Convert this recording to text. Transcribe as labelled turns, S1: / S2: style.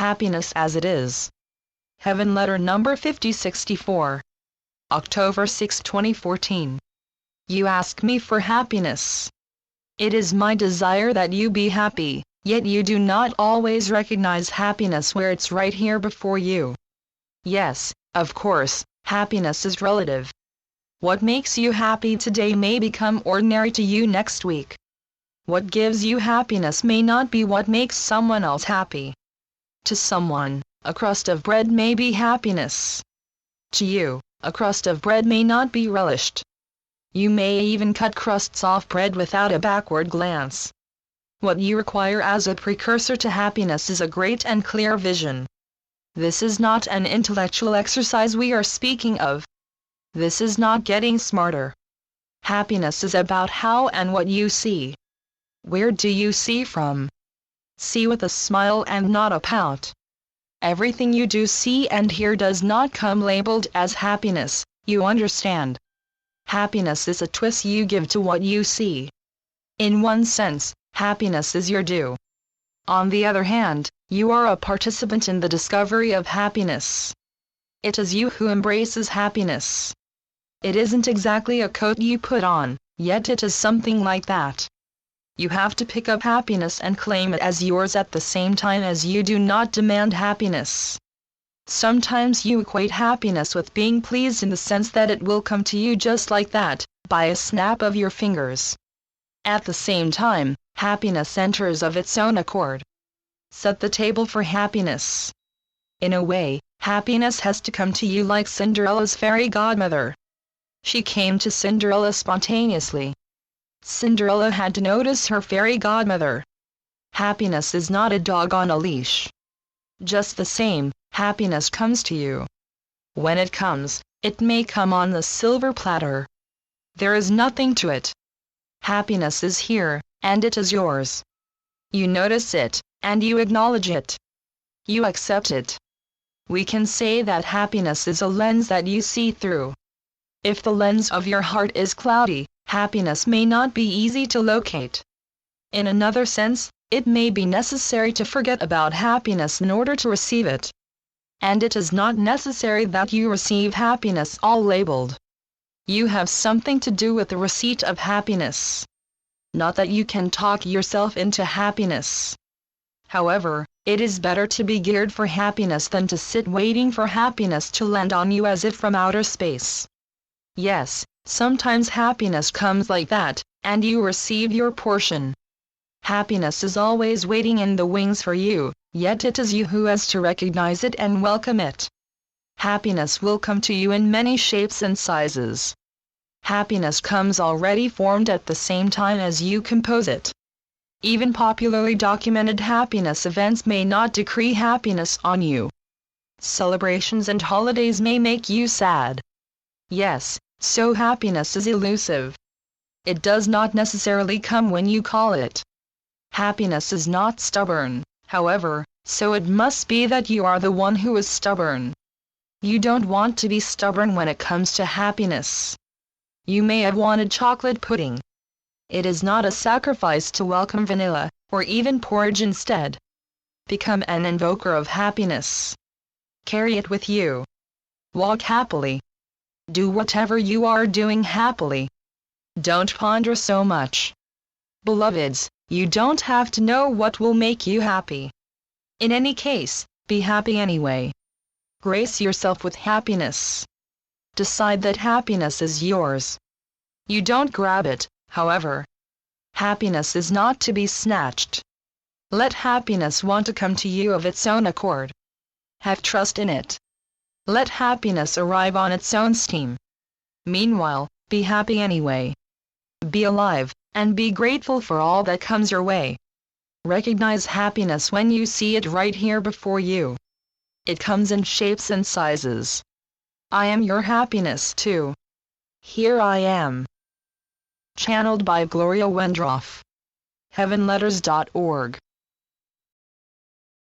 S1: Happiness as it is. Heaven Letter number 5064. October 6, 2014. You ask me for happiness. It is my desire that you be happy, yet you do not always recognize happiness where it's right here before you. Yes, of course, happiness is relative. What makes you happy today may become ordinary to you next week. What gives you happiness may not be what makes someone else happy. To someone, a crust of bread may be happiness. To you, a crust of bread may not be relished. You may even cut crusts off bread without a backward glance. What you require as a precursor to happiness is a great and clear vision. This is not an intellectual exercise we are speaking of. This is not getting smarter. Happiness is about how and what you see. Where do you see from? See with a smile and not a pout. Everything you do see and hear does not come labeled as happiness, you understand. Happiness is a twist you give to what you see. In one sense, happiness is your due. On the other hand, you are a participant in the discovery of happiness. It is you who embraces happiness. It isn't exactly a coat you put on, yet it is something like that. You have to pick up happiness and claim it as yours at the same time as you do not demand happiness. Sometimes you equate happiness with being pleased in the sense that it will come to you just like that, by a snap of your fingers. At the same time, happiness enters of its own accord. Set the table for happiness. In a way, happiness has to come to you like Cinderella's fairy godmother. She came to Cinderella spontaneously. Cinderella had to notice her fairy godmother. Happiness is not a dog on a leash. Just the same, happiness comes to you. When it comes, it may come on the silver platter. There is nothing to it. Happiness is here, and it is yours. You notice it, and you acknowledge it. You accept it. We can say that happiness is a lens that you see through. If the lens of your heart is cloudy, happiness may not be easy to locate. In another sense, it may be necessary to forget about happiness in order to receive it. And it is not necessary that you receive happiness all labeled. You have something to do with the receipt of happiness. Not that you can talk yourself into happiness. However, it is better to be geared for happiness than to sit waiting for happiness to land on you as if from outer space. Yes, sometimes happiness comes like that, and you receive your portion. Happiness is always waiting in the wings for you, yet it is you who has to recognize it and welcome it. Happiness will come to you in many shapes and sizes. Happiness comes already formed at the same time as you compose it. Even popularly documented happiness events may not decree happiness on you. Celebrations and holidays may make you sad. Yes, so happiness is elusive. It does not necessarily come when you call it. Happiness is not stubborn, however, so it must be that you are the one who is stubborn. You don't want to be stubborn when it comes to happiness. You may have wanted chocolate pudding. It is not a sacrifice to welcome vanilla, or even porridge instead. Become an invoker of happiness. Carry it with you. Walk happily. Do whatever you are doing happily. Don't ponder so much. Beloveds, you don't have to know what will make you happy. In any case, be happy anyway. Grace yourself with happiness. Decide that happiness is yours. You don't grab it, however. Happiness is not to be snatched. Let happiness want to come to you of its own accord. Have trust in it. Let happiness arrive on its own steam. Meanwhile, be happy anyway. Be alive, and be grateful for all that comes your way. Recognize happiness when you see it right here before you. It comes in shapes and sizes. I am your happiness too. Here I am. Channeled by Gloria Wendroff. heavenletters.org